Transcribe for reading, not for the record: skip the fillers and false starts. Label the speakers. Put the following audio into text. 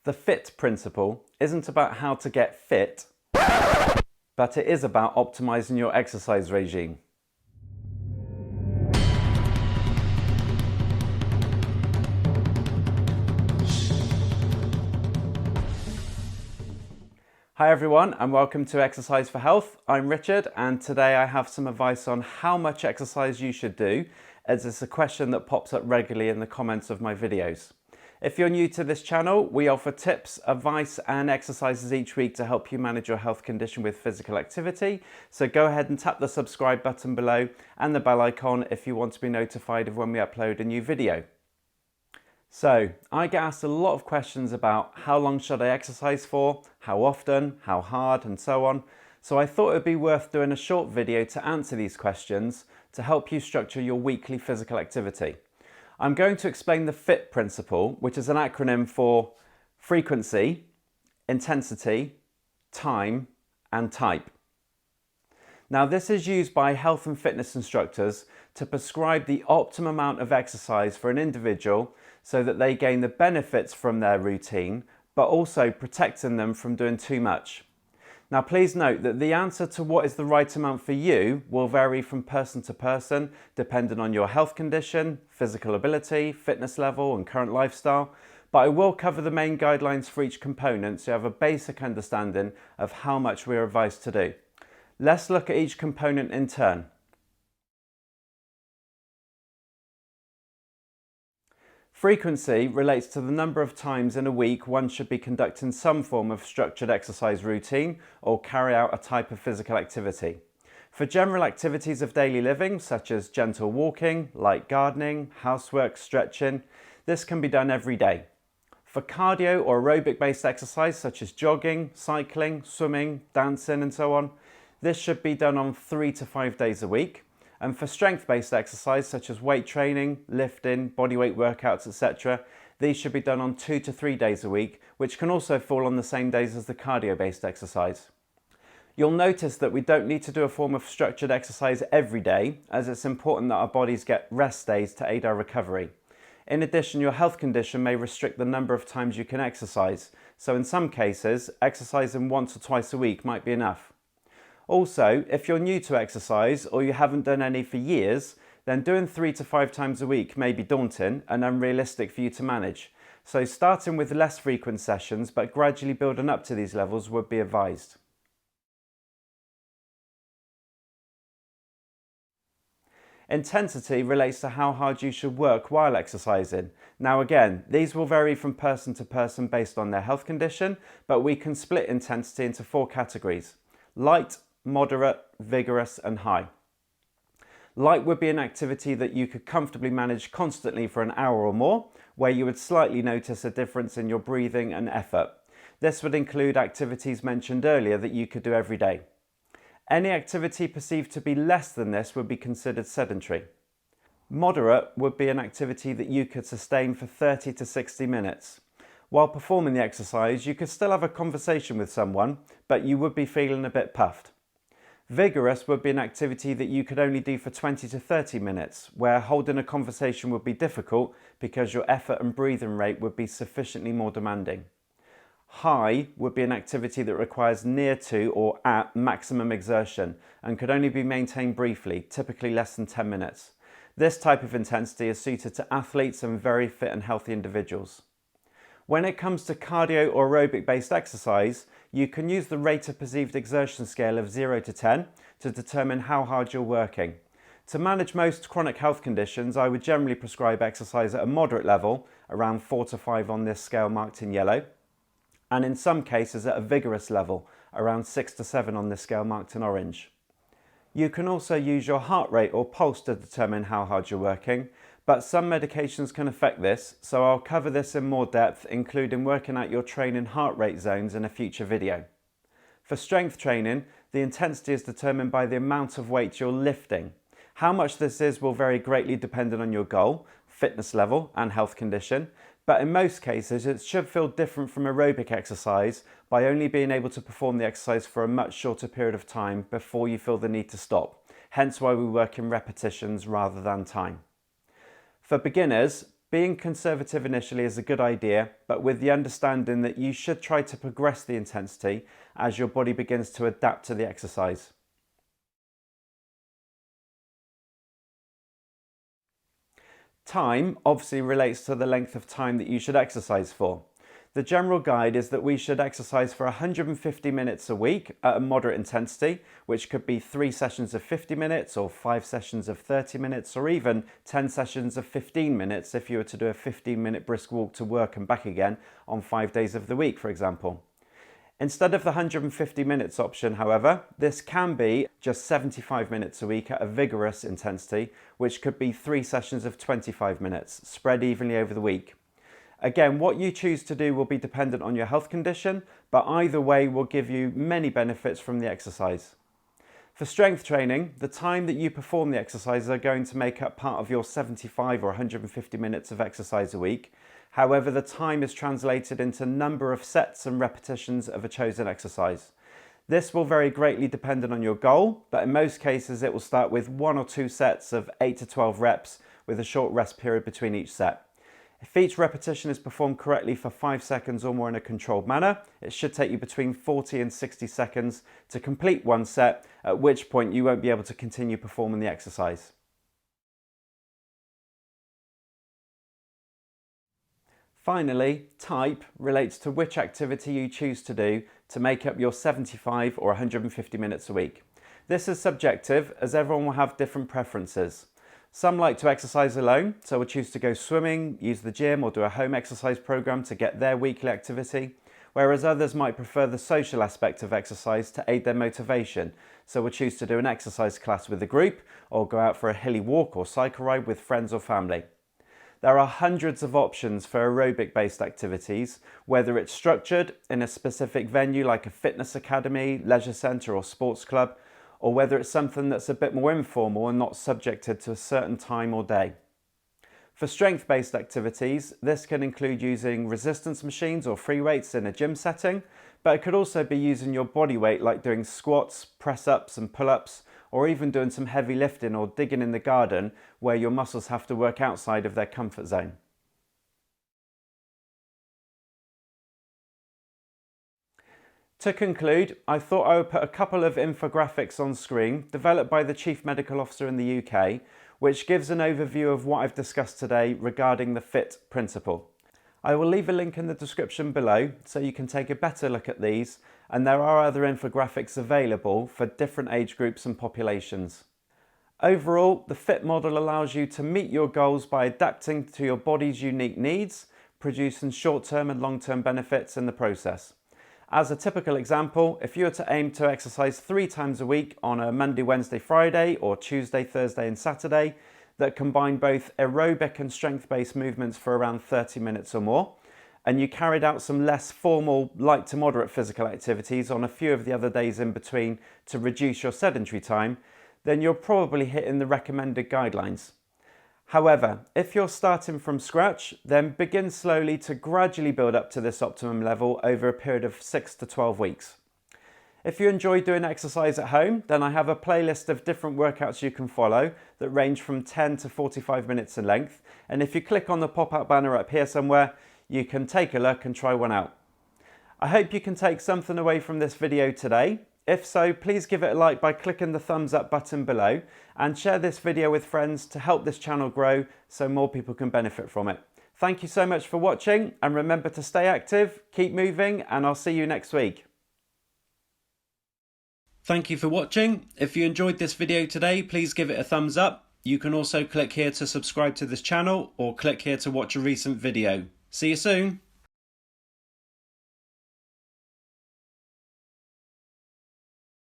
Speaker 1: The FITT principle isn't about how to get fit, but it is about optimizing your exercise regime. Hi everyone, and welcome to Exercise for Health. I'm Richard, and today I have some advice on how much exercise you should do, as it's a question that pops up regularly in the comments of my videos. If you're new to this channel, we offer tips, advice and exercises each week to help you manage your health condition with physical activity. So go ahead and tap the subscribe button below and the bell icon if you want to be notified of when we upload a new video. So I get asked a lot of questions about how long should I exercise for, how often, how hard and so on. So I thought it would be worth doing a short video to answer these questions to help you structure your weekly physical activity. I'm going to explain the FITT principle, which is an acronym for frequency, intensity, time and type. Now this is used by health and fitness instructors to prescribe the optimum amount of exercise for an individual so that they gain the benefits from their routine, but also protecting them from doing too much. Now please note that the answer to what is the right amount for you will vary from person to person, depending on your health condition, physical ability, fitness level and current lifestyle, but I will cover the main guidelines for each component so you have a basic understanding of how much we are advised to do. Let's look at each component in turn. Frequency relates to the number of times in a week one should be conducting some form of structured exercise routine or carry out a type of physical activity. For general activities of daily living, such as gentle walking, light gardening, housework, stretching, this can be done every day. For cardio or aerobic-based exercise, such as jogging, cycling, swimming, dancing and so on, this should be done on 3 to 5 days a week. And for strength-based exercise, such as weight training, lifting, bodyweight workouts, etc., these should be done on 2 to 3 days a week, which can also fall on the same days as the cardio-based exercise. You'll notice that we don't need to do a form of structured exercise every day, as it's important that our bodies get rest days to aid our recovery. In addition, your health condition may restrict the number of times you can exercise, so in some cases, exercising once or twice a week might be enough. Also, if you're new to exercise or you haven't done any for years, then doing 3 to 5 times a week may be daunting and unrealistic for you to manage. So starting with less frequent sessions but gradually building up to these levels would be advised. Intensity relates to how hard you should work while exercising. Now again, these will vary from person to person based on their health condition, but we can split intensity into 4 categories: light, moderate, vigorous and high. Light would be an activity that you could comfortably manage constantly for an hour or more, where you would slightly notice a difference in your breathing and effort. This would include activities mentioned earlier that you could do every day. Any activity perceived to be less than this would be considered sedentary. Moderate would be an activity that you could sustain for 30 to 60 minutes. While performing the exercise, you could still have a conversation with someone, but you would be feeling a bit puffed. Vigorous would be an activity that you could only do for 20 to 30 minutes, where holding a conversation would be difficult because your effort and breathing rate would be sufficiently more demanding. High would be an activity that requires near to or at maximum exertion and could only be maintained briefly, typically less than 10 minutes. This type of intensity is suited to athletes and very fit and healthy individuals. When it comes to cardio or aerobic based exercise, you can use the rate of perceived exertion scale of 0 to 10 to determine how hard you're working. To manage most chronic health conditions, I would generally prescribe exercise at a moderate level, around 4 to 5 on this scale marked in yellow, and in some cases at a vigorous level, around 6 to 7 on this scale marked in orange. You can also use your heart rate or pulse to determine how hard you're working, but some medications can affect this, so I'll cover this in more depth, including working out your training heart rate zones in a future video. For strength training, the intensity is determined by the amount of weight you're lifting. How much this is will vary greatly depending on your goal, fitness level and health condition, but in most cases it should feel different from aerobic exercise by only being able to perform the exercise for a much shorter period of time before you feel the need to stop, hence why we work in repetitions rather than time. For beginners, Being conservative initially is a good idea, but with the understanding that you should try to progress the intensity as your body begins to adapt to the exercise. Time obviously relates to the length of time that you should exercise for. The general guide is that we should exercise for 150 minutes a week at a moderate intensity, which could be 3 sessions of 50 minutes or 5 sessions of 30 minutes or even 10 sessions of 15 minutes if you were to do a 15-minute brisk walk to work and back again on 5 days of the week, for example. Instead of the 150 minutes option, however, this can be just 75 minutes a week at a vigorous intensity, which could be 3 sessions of 25 minutes, spread evenly over the week. Again, what you choose to do will be dependent on your health condition, but either way will give you many benefits from the exercise. For strength training, the time that you perform the exercises are going to make up part of your 75 or 150 minutes of exercise a week. However, the time is translated into number of sets and repetitions of a chosen exercise. This will vary greatly depending on your goal, but in most cases it will start with 1 or 2 sets of 8 to 12 reps with a short rest period between each set. If each repetition is performed correctly for 5 seconds or more in a controlled manner, it should take you between 40 and 60 seconds to complete one set, at which point you won't be able to continue performing the exercise. Finally, type relates to which activity you choose to do to make up your 75 or 150 minutes a week. This is subjective as everyone will have different preferences. Some like to exercise alone, so will choose to go swimming, use the gym or do a home exercise program to get their weekly activity, whereas others might prefer the social aspect of exercise to aid their motivation, so will choose to do an exercise class with a group or go out for a hilly walk or cycle ride with friends or family. There are hundreds of options for aerobic-based activities, whether it's structured in a specific venue like a fitness academy, leisure centre or sports club, or whether it's something that's a bit more informal and not subjected to a certain time or day. For strength-based activities, this can include using resistance machines or free weights in a gym setting, but it could also be using your body weight like doing squats, press-ups and pull-ups, or even doing some heavy lifting or digging in the garden where your muscles have to work outside of their comfort zone. To conclude, I thought I would put a couple of infographics on screen developed by the Chief Medical Officer in the UK, which gives an overview of what I've discussed today regarding the FITT principle. I will leave a link in the description below so you can take a better look at these, and there are other infographics available for different age groups and populations. Overall, the FITT model allows you to meet your goals by adapting to your body's unique needs, producing short-term and long-term benefits in the process. As a typical example, if you were to aim to exercise 3 times a week on a Monday, Wednesday, Friday or Tuesday, Thursday and Saturday that combine both aerobic and strength-based movements for around 30 minutes or more, and you carried out some less formal light to moderate physical activities on a few of the other days in between to reduce your sedentary time, then you're probably hitting the recommended guidelines. However, if you're starting from scratch, then begin slowly to gradually build up to this optimum level over a period of 6 to 12 weeks. If you enjoy doing exercise at home, then I have a playlist of different workouts you can follow that range from 10 to 45 minutes in length. And if you click on the pop-up banner up here somewhere, you can take a look and try one out. I hope you can take something away from this video today. If so, please give it a like by clicking the thumbs up button below and share this video with friends to help this channel grow so more people can benefit from it. Thank you so much for watching, and remember to stay active, keep moving, and I'll see you next week. Thank you for watching. If you enjoyed this video today, please give it a thumbs up. You can also click here to subscribe to this channel or click here to watch a recent video. See you soon.